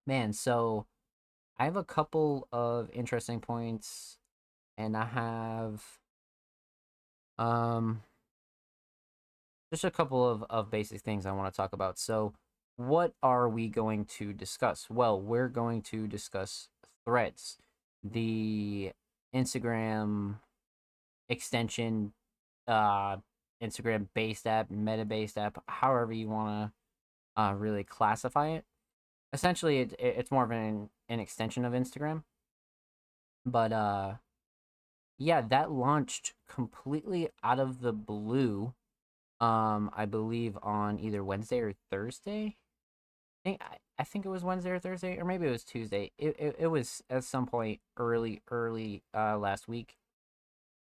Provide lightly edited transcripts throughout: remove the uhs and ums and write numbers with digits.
Man, so I have a couple of interesting points, and I have um just a couple of basic things I want to talk about. So, what are we going to discuss? Well, we're going to discuss Threads, the Instagram extension, uh, Instagram based app, meta based app, however you want to really classify it. Essentially, it's more of an extension of Instagram, but yeah, that launched completely out of the blue. I believe on either Wednesday or Thursday. I think it was Wednesday or Thursday, or maybe it was Tuesday. It was at some point early last week,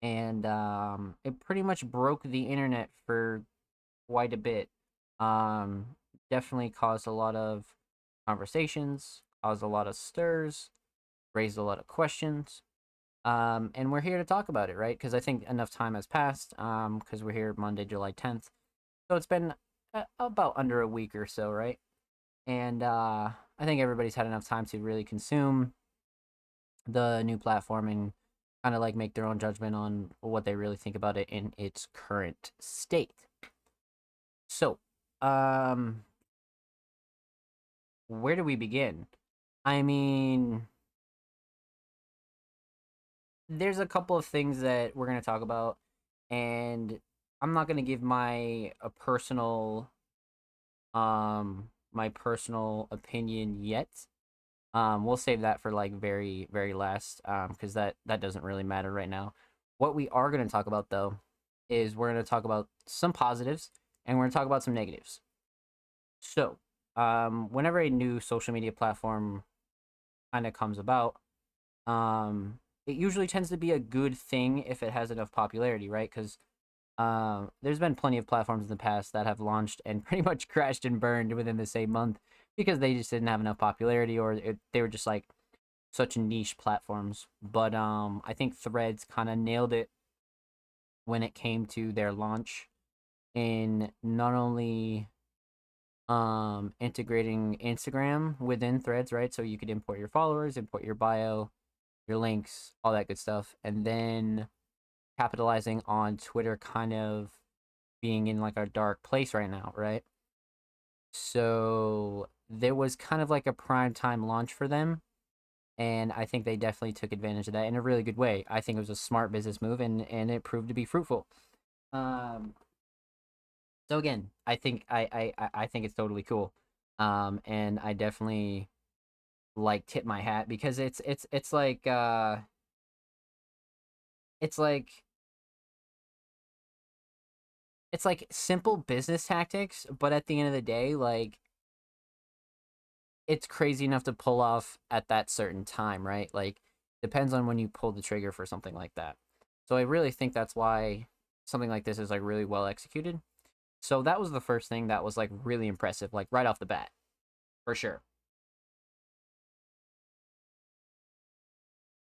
and it pretty much broke the internet for quite a bit. Um, Definitely caused a lot of conversations, caused a lot of stirs, raised a lot of questions. And we're here to talk about it, right? Because I think enough time has passed. Because we're here Monday, July 10th, so it's been about under a week or so, right? And I think everybody's had enough time to really consume the new platform and kind of like make their own judgment on what they really think about it in its current state. So, um, where do we begin? I mean, there's a couple of things that we're gonna talk about, and I'm not gonna give my personal opinion yet. We'll save that for like very last, because that doesn't really matter right now. What we are gonna talk about though is we're gonna talk about some positives and we're gonna talk about some negatives. So, whenever a new social media platform kind of comes about, it usually tends to be a good thing if it has enough popularity, right? Because there's been plenty of platforms in the past that have launched and pretty much crashed and burned within the same month because they just didn't have enough popularity, or they were just like such niche platforms. But I think Threads kind of nailed it when it came to their launch in not only integrating Instagram within Threads, right? So you could import your followers, import your bio, your links, all that good stuff, and then capitalizing on Twitter kind of being in like a dark place right now, right? So there was kind of like a prime time launch for them, and I think they definitely took advantage of that in a really good way. I think it was a smart business move, and it proved to be fruitful. Um, so again, I think it's totally cool. And I definitely like tip my hat because it's like it's like simple business tactics, but at the end of the day, like it's crazy enough to pull off at that certain time, right? Like depends on when you pull the trigger for something like that. So I really think that's why something like this is like really well executed. So that was the first thing that was like really impressive, like right off the bat, for sure.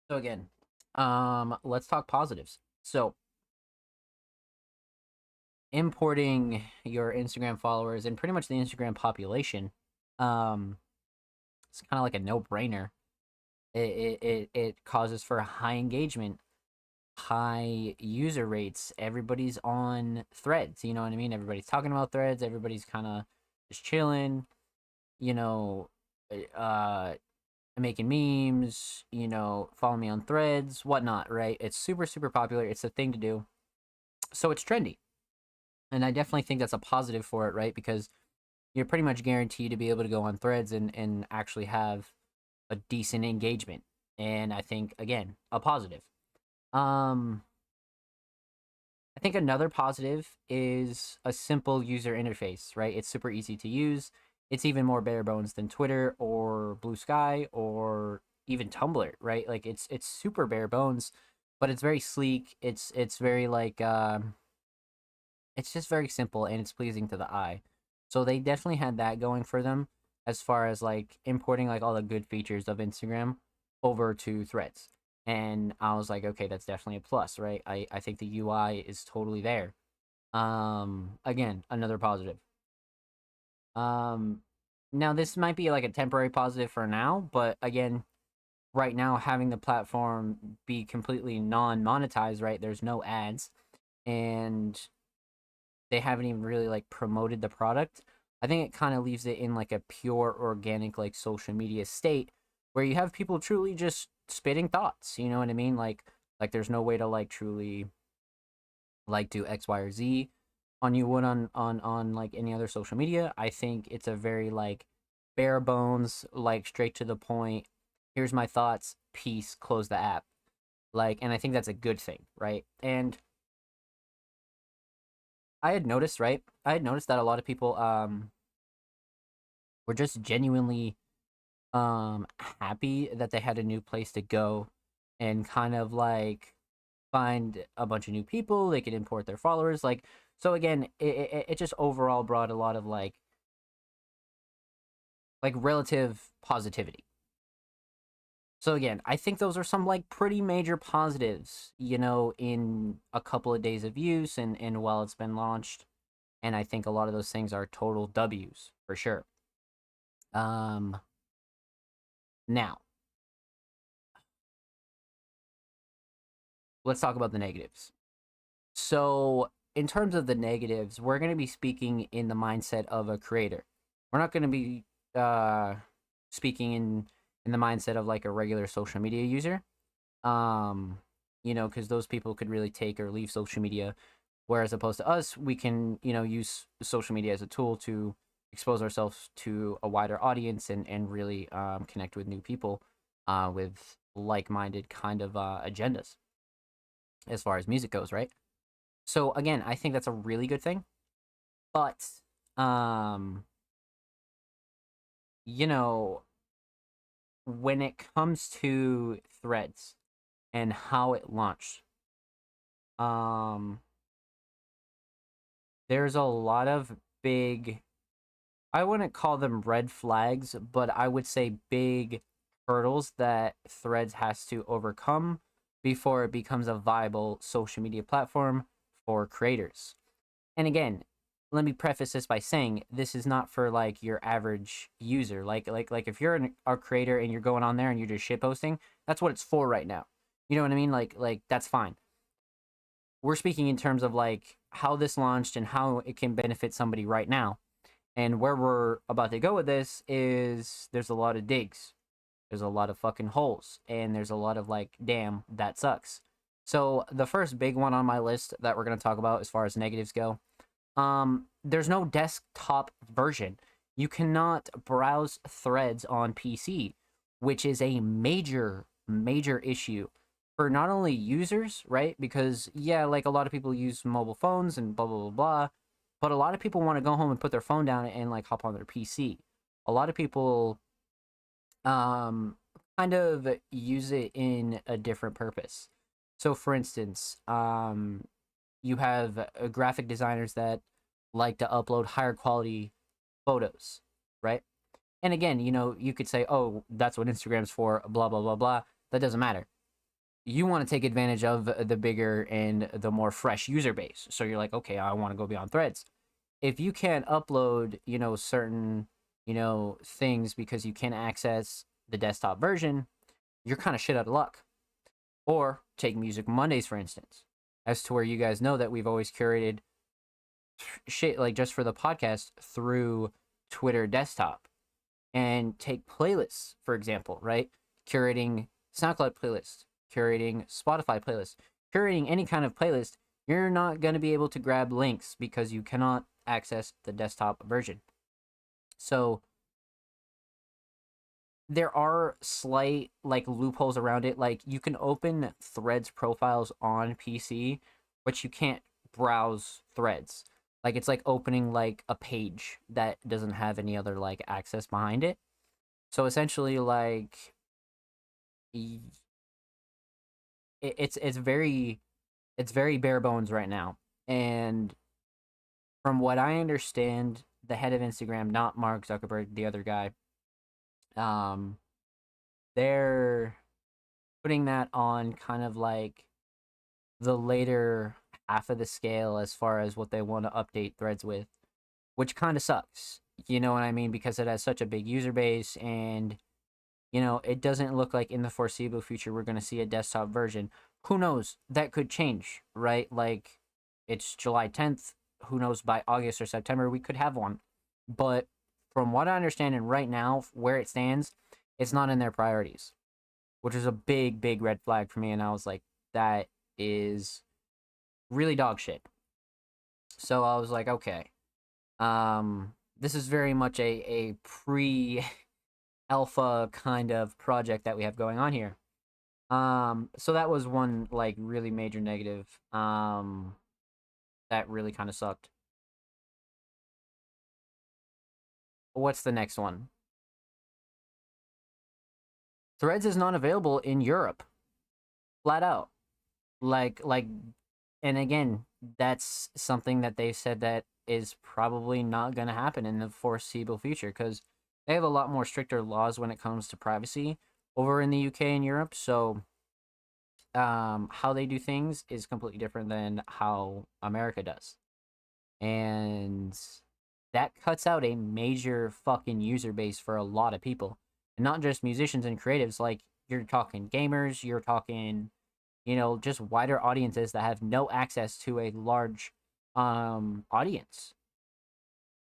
So again, let's talk positives. So importing your Instagram followers and pretty much the Instagram population, um, it's kind of like a no-brainer. It causes for high engagement, high user rates. Everybody's on Threads. You know what I mean? Everybody's talking about Threads. Everybody's kind of just chilling. You know, uh, making memes. You know, follow me on Threads, whatnot. Right? It's super popular. It's a thing to do. So it's trendy, and I definitely think that's a positive for it, right? Because you're pretty much guaranteed to be able to go on Threads and actually have a decent engagement. And I think again, a positive. Um, I think another positive is a simple user interface, right? It's super easy to use. It's even more bare bones than Twitter or Blue Sky or even Tumblr, right? Like it's super bare bones, but it's very sleek. It's very like it's just very simple and it's pleasing to the eye. So they definitely had that going for them as far as like importing like all the good features of Instagram over to Threads. And I was like, okay, that's definitely a plus, right? I think the UI is totally there. Again, another positive. Um Now this might be like a temporary positive for now, but again, right now having the platform be completely non-monetized, right? There's no ads, and they haven't even really like promoted the product. I think it kind of leaves it in like a pure organic like social media state where you have people truly just spitting thoughts, you know what I mean? Like there's no way to like truly like do X, Y, or Z on you would on like any other social media. I think it's a very like bare bones, like straight to the point. Here's my thoughts, peace, close the app. Like, and I think that's a good thing, right? And I had noticed, right? I had noticed that a lot of people were just genuinely happy that they had a new place to go and kind of like find a bunch of new people. They could import their followers. Like, so again, it just overall brought a lot of like relative positivity. So again, I think those are some like pretty major positives, you know, in a couple of days of use and while it's been launched. And I think a lot of those things are total W's for sure. Um Now, let's talk about the negatives. So, in terms of the negatives, we're going to be speaking in the mindset of a creator. We're not going to be uh, speaking in the mindset of like a regular social media user. Um, you know, because those people could really take or leave social media, whereas opposed to us, we can use social media as a tool to expose ourselves to a wider audience and really connect with new people with like-minded kind of agendas as far as music goes, right? So again, I think that's a really good thing. But um, you know, when it comes to Threads and how it launched, um, there's a lot of big, I wouldn't call them red flags, but I would say big hurdles that Threads has to overcome before it becomes a viable social media platform for creators. And again, let me preface this by saying this is not for like your average user. Like if you're a creator and you're going on there and you're just shit posting, that's what it's for right now. You know what I mean? Like that's fine. We're speaking in terms of like how this launched and how it can benefit somebody right now. And where we're about to go with this is there's a lot of digs. There's a lot of fucking holes and there's a lot of like damn, that sucks. So the first big one on my list that we're going to talk about as far as negatives go, there's no desktop version. You cannot browse Threads on PC, which is a major issue for not only users, right? Because yeah, like a lot of people use mobile phones and blah blah blah blah, but a lot of people want to go home and put their phone down and like hop on their PC. A lot of people um kind of use it in a different purpose. So for instance, you have graphic designers that like to upload higher quality photos, right? And again, you could say, oh, that's what Instagram's for, blah, blah, blah, blah. That doesn't matter. You want to take advantage of the bigger and the more fresh user base. So you're like, okay, I want to go beyond Threads. If you can't upload, certain, things because you can't access the desktop version, you're kind of shit out of luck. Or take Music Mondays, for instance, as to where you guys know that we've always curated shit like just for the podcast through Twitter desktop. And take playlists, for example, right? Curating SoundCloud playlists, curating Spotify playlists, curating any kind of playlist, you're not going to be able to grab links because you cannot access the desktop version. So there are slight like loopholes around it. Like you can open Threads profiles on PC, but you can't browse Threads. Like it's like opening like a page that doesn't have any other like access behind it. So essentially, like it's very bare bones right now. And from what I understand, the head of Instagram, not Mark Zuckerberg, the other guy, um, they're putting that on kind of like the later half of the scale as far as what they want to update Threads with, which kind of sucks. You know what I mean? Because it has such a big user base, and it doesn't look like in the foreseeable future we're going to see a desktop version. Who knows? That could change, right? Like, it's July 10th. Who knows, by August or September we could have one. But from what I understand, and right now where it stands, it's not in their priorities, which is a big, big red flag for me. And I was like, that is really dog shit. So I was like, okay, this is very much a pre alpha kind of project that we have going on here. So that was one like really major negative. That really kind of sucked. What's the next one? Threads is not available in Europe, flat out. Like, and again, that's something that they said that is probably not going to happen in the foreseeable future because they have a lot more stricter laws when it comes to privacy over in the UK and Europe. So, how they do things is completely different than how America does, and that cuts out a major fucking user base for a lot of people, and not just musicians and creatives. Like, you're talking gamers, you're talking just wider audiences that have no access to a large audience,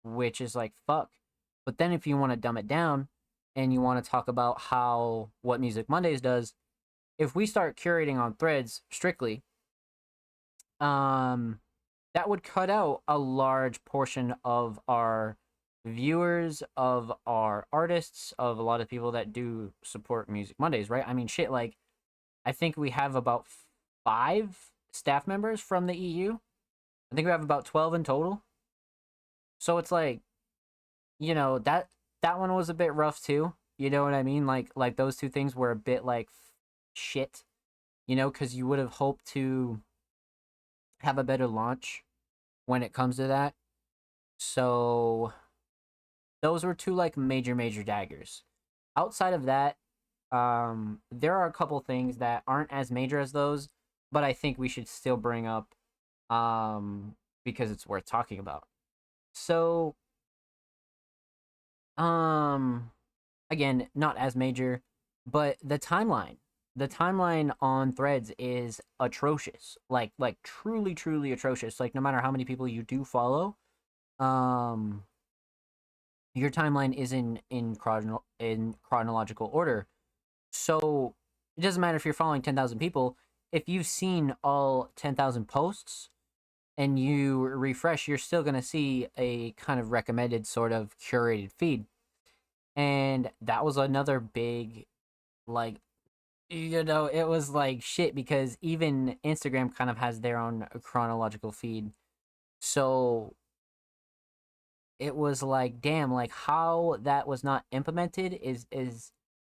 which is like fuck. But then if you want to dumb it down and you want to talk about how what Music Mondays does, if we start curating on threads strictly, um that would cut out a large portion of our viewers, of our artists, of a lot of people that do support Music Mondays, right? I mean, shit, like, I think we have about 5 staff members from the EU. I think we have about 12 in total. So it's like, that one was a bit rough too. You know what I mean? Like those two things were a bit like shit, cuz you would have hoped to have a better launch when it comes to that. So those were two like major daggers. Outside of that, there are a couple things that aren't as major as those, but I think we should still bring up, because it's worth talking about. So, um, again, not as major, but the timeline on Threads is atrocious. Like truly atrocious. Like, no matter how many people you do follow, um, your timeline is in chronological order. So it doesn't matter if you're following 10,000 people. If you've seen all 10,000 posts and you refresh, you're still going to see a kind of recommended sort of curated feed. And that was another big, like, it was like shit because even Instagram kind of has their own chronological feed. So it was like, damn, like how that was not implemented is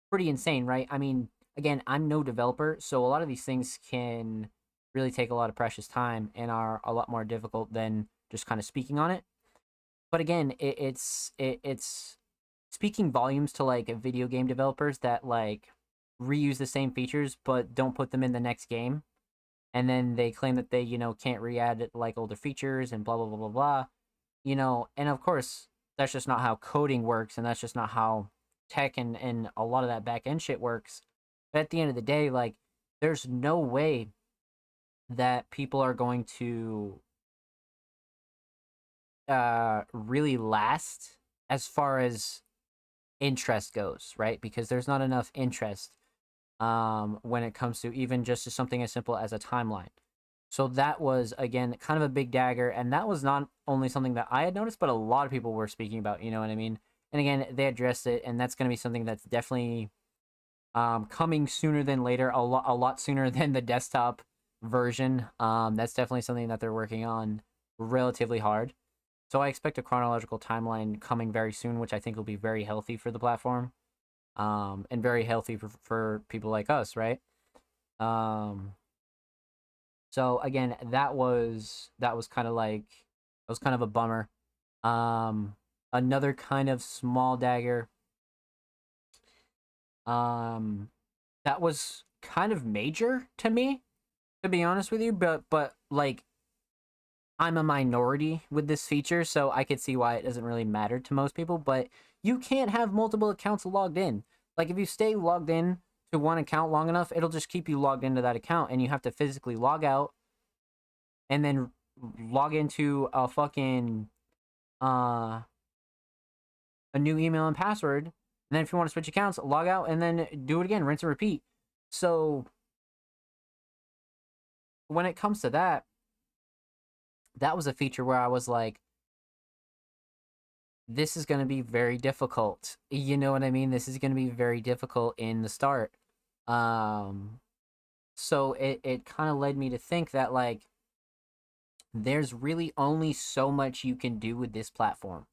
pretty insane, right? I mean, again, I'm no developer, so a lot of these things can really take a lot of precious time and are a lot more difficult than just kind of speaking on it. But again, it's speaking volumes to like video game developers that like reuse the same features but don't put them in the next game, and then they claim that they can't re-add like older features and blah blah blah blah blah. And of course that's just not how coding works, and that's just not how tech and a lot of that back end shit works. But at the end of the day, like, there's no way that people are going to really last as far as interest goes, right? Because there's not enough interest when it comes to even just to something as simple as a timeline. So that was, again, kind of a big dagger, and that was not only something that I had noticed, but a lot of people were speaking about. You know what I mean? And again, they addressed it, and that's going to be something that's definitely coming sooner than later, a lot sooner than the desktop version. That's definitely something that they're working on relatively hard. So I expect a chronological timeline coming very soon, which I think will be very healthy for the platform, and very healthy for people like us, right? Um, so again, that was kind of like, that was kind of a bummer. Um, Another kind of small dagger. Um, that was kind of major to me, to be honest with you, but like I'm a minority with this feature, so I could see why it doesn't really matter to most people, but you can't have multiple accounts logged in. Like, if you stay logged in to one account long enough, it'll just keep you logged into that account, and you have to physically log out and then log into a fucking uh a new email and password. And then if you want to switch accounts, log out and then do it again, rinse and repeat. So when it comes to that, that was a feature where I was like, this is going to be very difficult. You know what I mean? This is going to be very difficult in the start. Um, so it kind of led me to think that, like, there's really only so much you can do with this platform.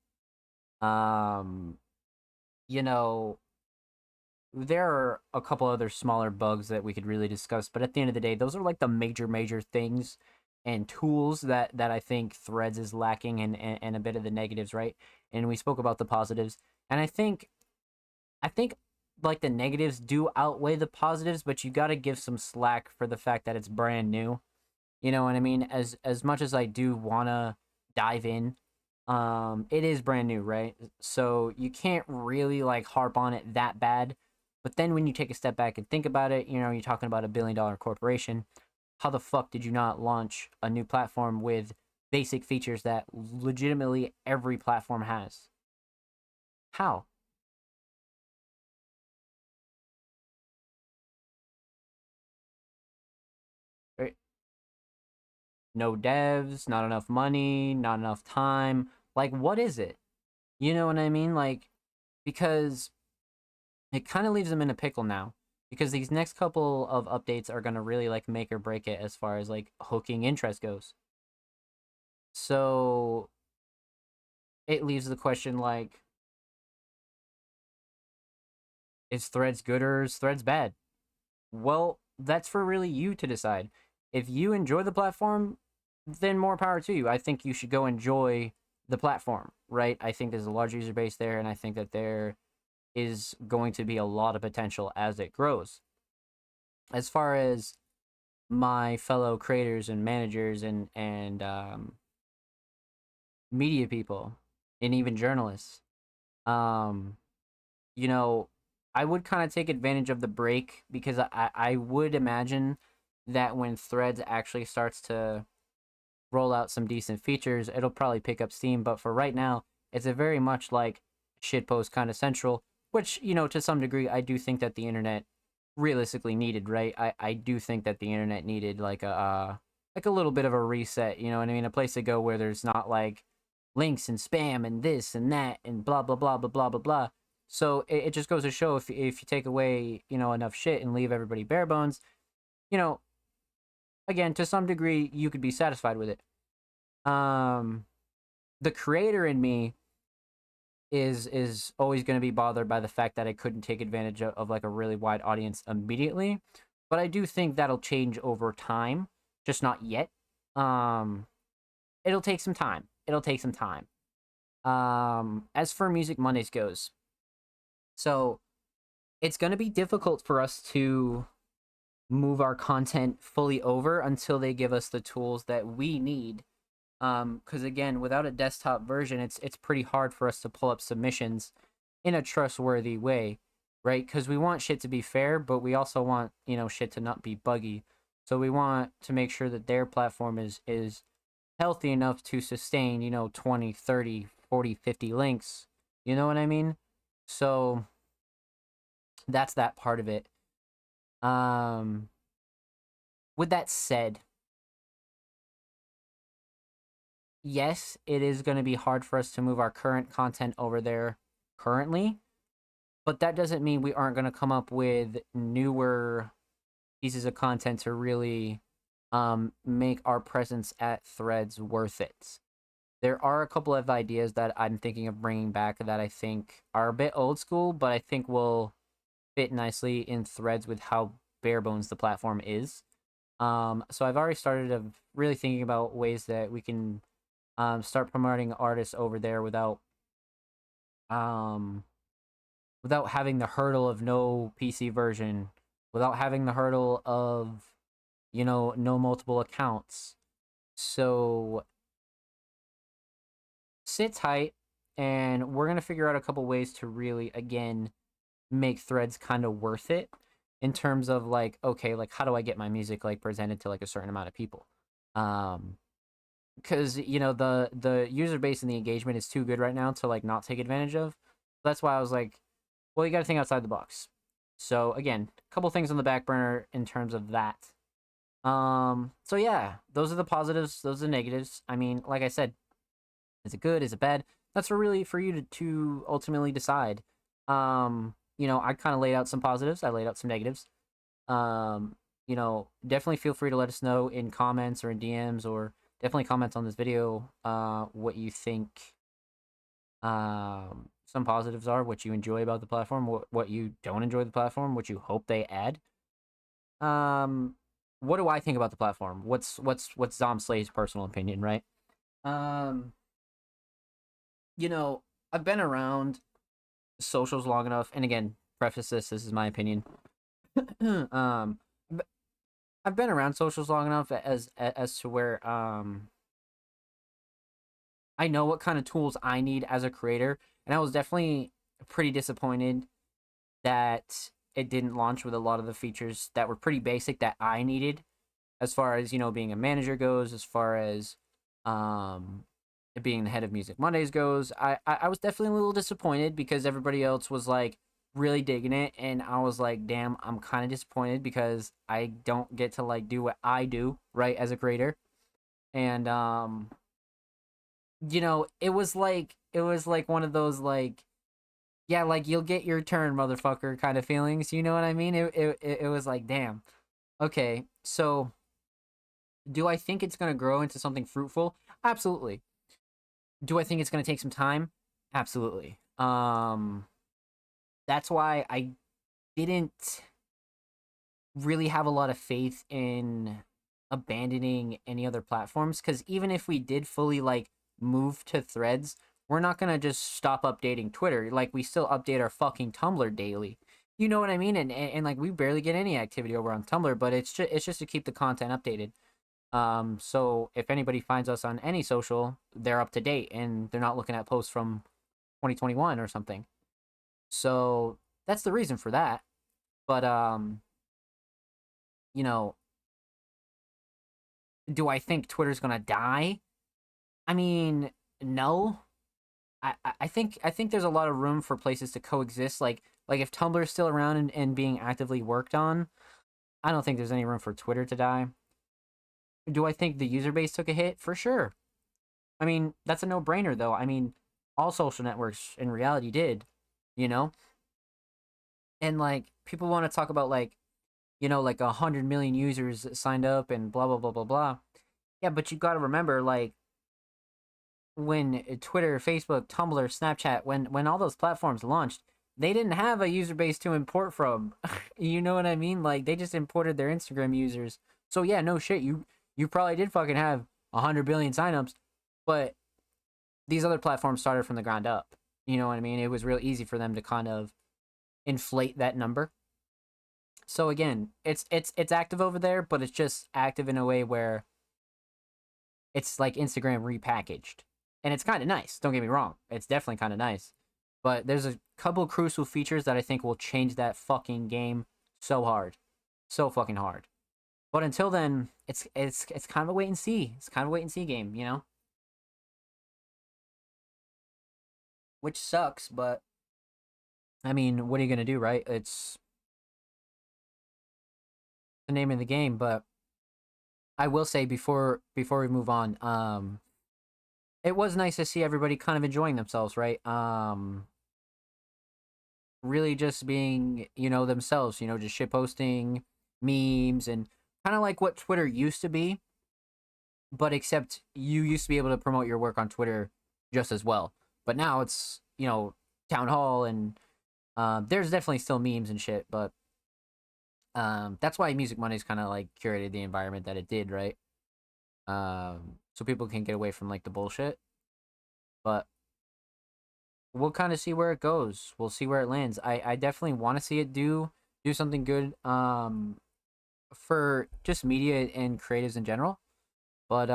Um, you know, there are a couple other smaller bugs that we could really discuss, but at the end of the day, those are like the major things and tools that I think Threads is lacking, and a bit of the negatives, right? And we spoke about the positives, and I think like the negatives do outweigh the positives, but you got to give some slack for the fact that it's brand new. You know what I mean? As much as I do want to dive in, it is brand new, right? So you can't really like harp on it that bad. But then when you take a step back and think about it, you're talking about $1 billion corporation. How the fuck did you not launch a new platform with basic features that legitimately every platform has? How? Right? No devs, not enough money, not enough time. Like, what is it? You know what I mean? Like, because it kind of leaves them in a pickle now. Because these next couple of updates are going to really like make or break it as far as like hooking interest goes. So it leaves the question like, is Threads good or is Threads bad? Well, that's for really you to decide. If you enjoy the platform, then more power to you. I think you should go enjoy the platform, right? I think there's a large user base there, and I think that there is going to be a lot of potential as it grows. As far as my fellow creators and managers and media people and even journalists, um, you know, I would kind of take advantage of the break, because I would imagine that when Threads actually starts to roll out some decent features, it'll probably pick up steam. But for right now, it's a very much like shitpost kind of central, which, to some degree, I do think that the internet realistically needed, right? I do think that the internet needed like a little bit of a reset, you know what I mean? A place to go where there's not like links and spam and this and that and blah blah blah blah blah blah blah. So it just goes to show, if you take away, enough shit and leave everybody bare bones, you know, again, to some degree you could be satisfied with it. Um the creator in me is always going to be bothered by the fact that I couldn't take advantage of like a really wide audience immediately, but I do think that'll change over time, just not yet. Um, it'll take some time. It'll take some time. As for Music Mondays goes, so it's going to be difficult for us to move our content fully over until they give us the tools that we need. Because again, without a desktop version, it's pretty hard for us to pull up submissions in a trustworthy way, right? Because we want shit to be fair, but we also want, shit to not be buggy. So we want to make sure that their platform is healthy enough to sustain, 20, 30, 40, 50 links. You know what I mean? So that's that part of it. Um, with that said, yes, it is going to be hard for us to move our current content over there currently, but that doesn't mean we aren't going to come up with newer pieces of content to really make our presence at Threads worth it. There are a couple of ideas that I'm thinking of bringing back that I think are a bit old school, but I think will fit nicely in Threads with how bare bones the platform is. So I've already started of really thinking about ways that we can start promoting artists over there um, without having the hurdle of no PC version, without having the hurdle of no multiple accounts. So sit tight, and we're gonna figure out a couple ways to really, again, make Threads kind of worth it in terms of like, okay, like how do I get my music like presented to like a certain amount of people? Um, because you know the user base and the engagement is too good right now to like not take advantage of. That's why I was like, well, you got to think outside the box. So again, a couple things on the back burner in terms of that. So yeah, those are the positives, those are the negatives. I mean, like I said, is it good? Is it bad? That's for really for you to ultimately decide. You know, I kind of laid out some positives. I laid out some negatives. You know, definitely feel free to let us know in comments or in DMs, or definitely comment on this video. What you think. Some positives are, what you enjoy about the platform, what you don't enjoy the platform, what you hope they add. Um, what do I think about the platform? What's Dom Slay's personal opinion, right? Um, you know, I've been around socials long enough, and again, preface this is my opinion. um, I've been around socials long enough as to where I know what kind of tools I need as a creator, and I was definitely pretty disappointed that it didn't launch with a lot of the features that were pretty basic that I needed, as far as, you know, being a manager goes, as far as um being the head of Music Mondays goes. I was definitely a little disappointed because everybody else was like really digging it, and I was like, damn, I'm kind of disappointed because I don't get to like do what I do right as a creator. And you know, it was like one of those like, yeah, like you'll get your turn, motherfucker, kind of feelings. You know what I mean? It was like, damn. Okay, so do I think it's gonna grow into something fruitful? Absolutely. Do I think it's gonna take some time? Absolutely. That's why I didn't really have a lot of faith in abandoning any other platforms, because even if we did fully like move to Threads, we're not gonna just stop updating Twitter. Like, we still update our fucking Tumblr daily. You know what I mean? And like we barely get any activity over on Tumblr, but it's just to keep the content updated. So if anybody finds us on any social, they're up to date and they're not looking at posts from 2021 or something. So that's the reason for that. But you know, do I think Twitter's gonna die? I mean, no. I think there's a lot of room for places to coexist. Like if Tumblr's still around and being actively worked on, I don't think there's any room for Twitter to die. Do I think the user base took a hit? For sure. I mean, that's a no brainer though. I mean, all social networks in reality did, you know? And like people want to talk about like, you know, like 100 million users signed up and blah blah blah blah blah. Yeah, but you got to remember, like, when Twitter, Facebook, Tumblr, Snapchat, when all those platforms launched, they didn't have a user base to import from. You know what I mean? Like, they just imported their Instagram users. So yeah, no shit, you probably did fucking have 100 billion signups, but these other platforms started from the ground up. You know what I mean? It was real easy for them to kind of inflate that number. So again, it's active over there, but it's just active in a way where it's like Instagram repackaged. And it's kind of nice. Don't get me wrong. It's definitely kind of nice. But there's a couple crucial features that I think will change that fucking game so hard. So fucking hard. But until then, it's kind of a wait and see. It's kind of a wait and see game, you know? Which sucks, but I mean, what are you going to do, right? It's the name of the game, but I will say before we move on, it was nice to see everybody kind of enjoying themselves, right? Really just being, you know, themselves, you know, just shit posting memes and kind of like what Twitter used to be, but except you used to be able to promote your work on Twitter just as well. But now it's, you know, town hall and there's definitely still memes and shit, but that's why Music Mondays kind of like curated the environment that it did, right? So people can get away from like the bullshit. But we'll kind of see where it goes. We'll see where it lands. I definitely want to see it do something good for just media and creatives in general. But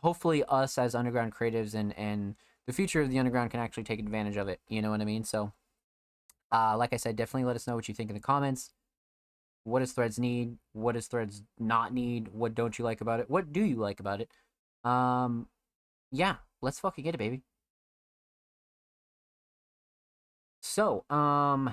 hopefully us as underground creatives and the future of the underground can actually take advantage of it. You know what I mean? So, like I said, definitely let us know what you think in the comments. What does Threads need? What does Threads not need? What don't you like about it? What do you like about it? Um, yeah, let's fucking get it, baby. So,